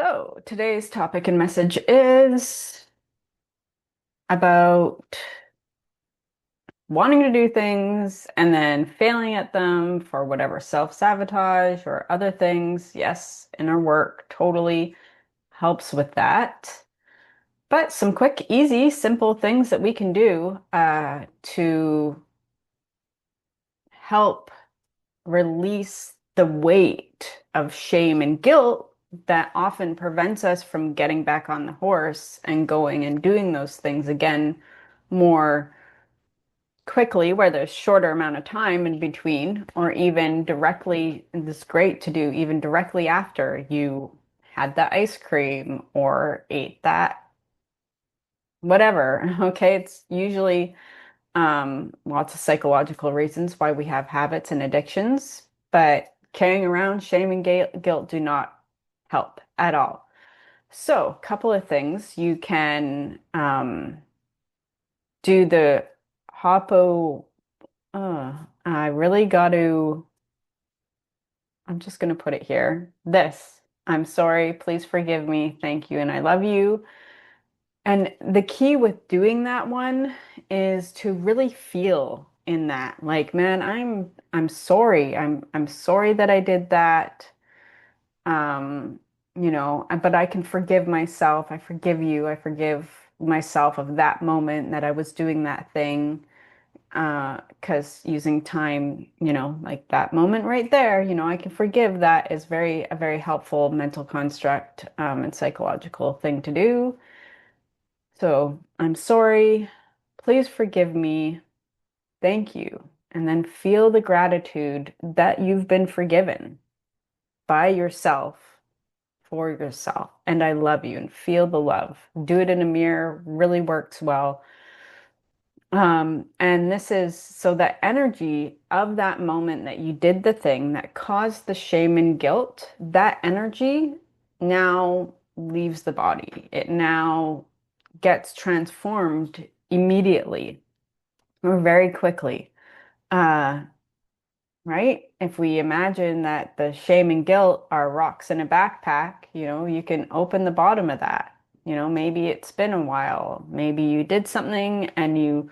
So, today's topic and message is about wanting to do things and then failing at them for whatever self-sabotage or other things. Yes, inner work totally helps with that. But some quick, easy, simple things that we can do to help release the weight of shame and guilt that often prevents us from getting back on the horse and going and doing those things again more quickly, where there's shorter amount of time in between, or even directly, and this is great to do even directly after you had the ice cream or ate that whatever. Okay, it's usually lots of psychological reasons why we have habits and addictions, but carrying around shame and guilt do not help at all. So, a couple of things. You can do the Hopo. I really got to, I'm just going to put it here. This. I'm sorry. Please forgive me. Thank you. And I love you. And the key with doing that one is to really feel in that. Like, man, I'm sorry. I'm sorry that I did that. Um, but I can forgive myself. I forgive you. I forgive myself of that moment that I was doing that thing. Because using time, like that moment right there, I can forgive that is a very helpful mental construct, and psychological thing to do. So I'm sorry. Please forgive me. Thank you. And then feel the gratitude that you've been forgiven by yourself for yourself. And I love you, and feel the love. Do it in a mirror really works well. And this is so that energy of that moment that you did the thing that caused the shame and guilt, that energy now leaves the body. It now gets transformed immediately or very quickly. Uh, right? If we imagine that the shame and guilt are rocks in a backpack, you can open the bottom of that. Maybe it's been a while. Maybe you did something and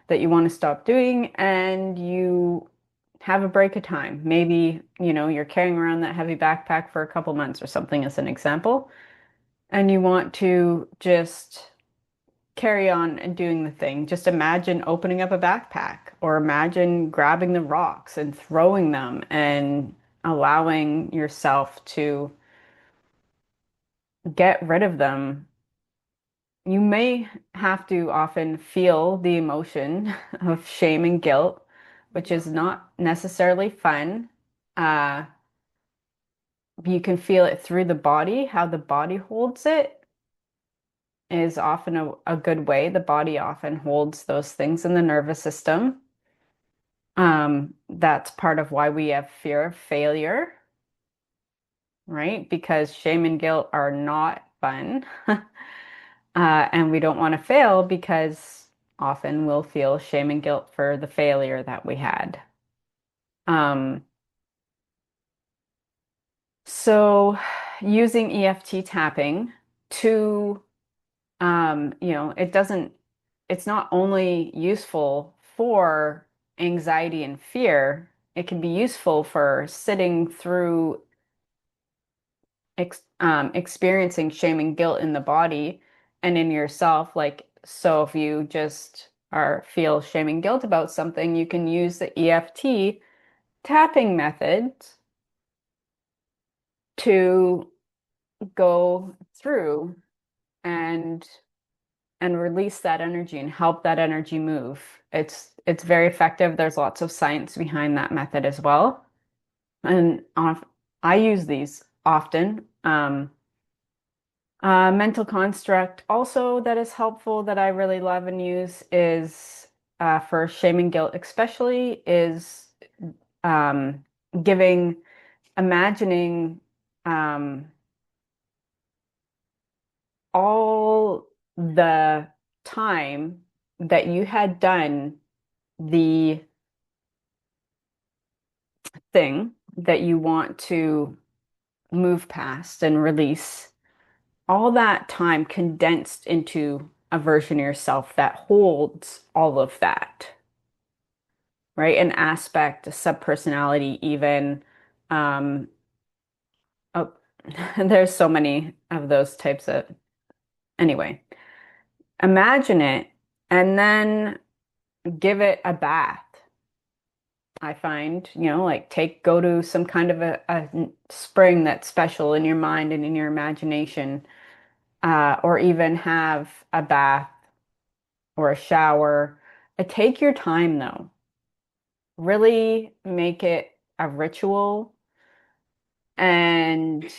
that you want to stop doing and you have a break of time. Maybe, you're carrying around that heavy backpack for a couple months or something as an example, and you want to just carry on and doing the thing. Just imagine opening up a backpack or imagine grabbing the rocks and throwing them and allowing yourself to get rid of them. You may have to often feel the emotion of shame and guilt, which is not necessarily fun. Uh, you can feel it through the body, how the body holds it is often a good way. The body often holds those things in the nervous system. That's part of why we have fear of failure, right? Because shame and guilt are not fun. And we don't want to fail because often we'll feel shame and guilt for the failure that we had. Um, so using EFT tapping to, it's not only useful for anxiety and fear, it can be useful for sitting through experiencing shame and guilt in the body and in yourself. Like, so if you just are feel shame and guilt about something, you can use the EFT tapping methods to go through and release that energy and help that energy move. It's very effective. There's lots of science behind that method as well. And I use these often. Mental construct also that is helpful that I really love and use is for shame and guilt, especially is um, giving, imagining um, all the time that you had done the thing that you want to move past and release. all that time condensed into a version of yourself that holds all of that, right? An aspect, a subpersonality, even. Um, oh, there's so many of those types of. Anyway, imagine it and then give it a bath. I find, like go to some kind of a spring that's special in your mind and in your imagination, or even have a bath or a shower. Take your time though. Really make it a ritual and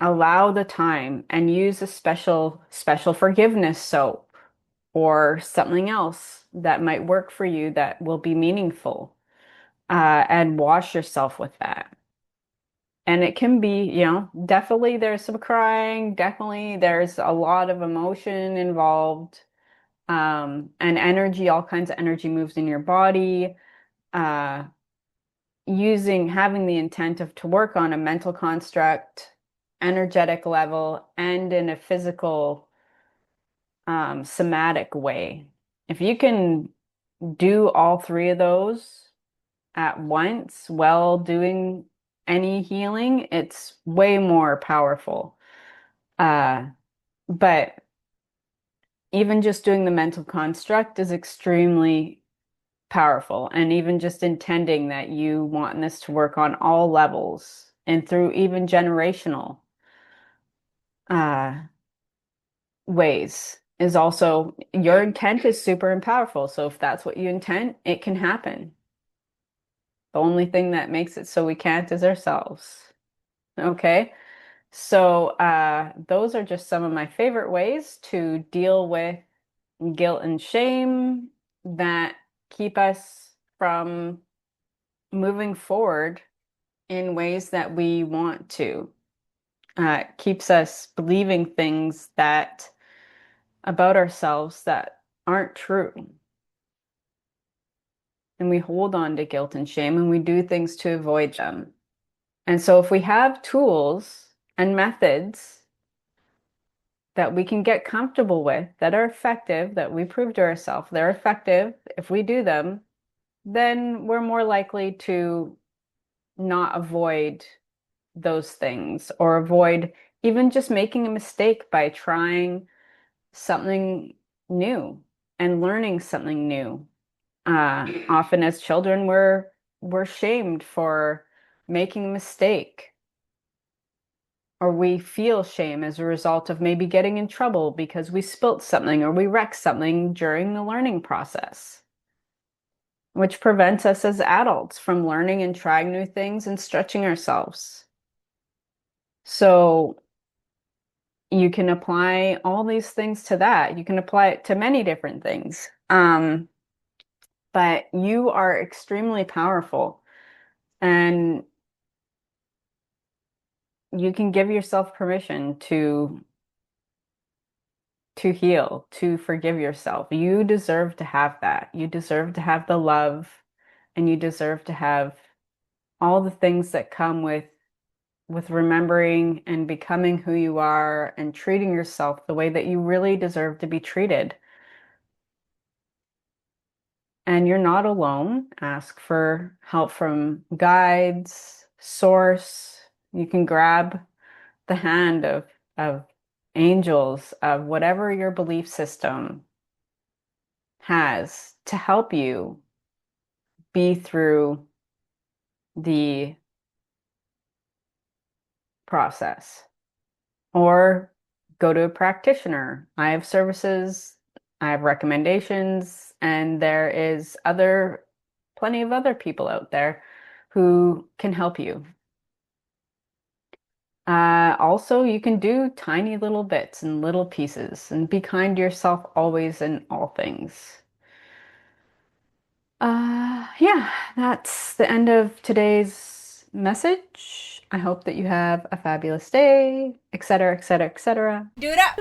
allow the time and use a special forgiveness soap or something else that might work for you that will be meaningful, and wash yourself with that. And it can be, definitely there's some crying, definitely there's a lot of emotion involved, and energy, all kinds of energy moves in your body. Uh, having the intent of to work on a mental construct, energetic level, and in a physical, somatic way. If you can do all three of those at once while doing any healing, it's way more powerful. Uh, but even just doing the mental construct is extremely powerful. And even just intending that you want this to work on all levels and through even generational uh, ways is also your intent is super and powerful. So if that's what you intend, it can happen. The only thing that makes it so we can't is ourselves. Okay. So those are just some of my favorite ways to deal with guilt and shame that keep us from moving forward in ways that we want to. Keeps us believing things that about ourselves that aren't true. And we hold on to guilt and shame and we do things to avoid them. And so if we have tools and methods that we can get comfortable with, that are effective, that we prove to ourselves they're effective, if we do them, then we're more likely to not avoid those things or avoid even just making a mistake by trying something new and learning something new. Often as children, we're shamed for making a mistake, or we feel shame as a result of maybe getting in trouble because we spilt something or we wrecked something during the learning process, which prevents us as adults from learning and trying new things and stretching ourselves. So you can apply all these things to that. You can apply it to many different things. But you are extremely powerful and you can give yourself permission to heal, to forgive yourself. You deserve to have that. You deserve to have the love and you deserve to have all the things that come with remembering and becoming who you are and treating yourself the way that you really deserve to be treated. And you're not alone. Ask for help from guides, source. You can grab the hand of angels, of whatever your belief system has to help you be through the process. Or go to a practitioner. I have services, I have recommendations, and there is plenty of other people out there who can help you. Also, you can do tiny little bits and little pieces and be kind to yourself always in all things. Yeah, that's the end of today's message. I hope that you have a fabulous day, etc., etc., etc. Do it up.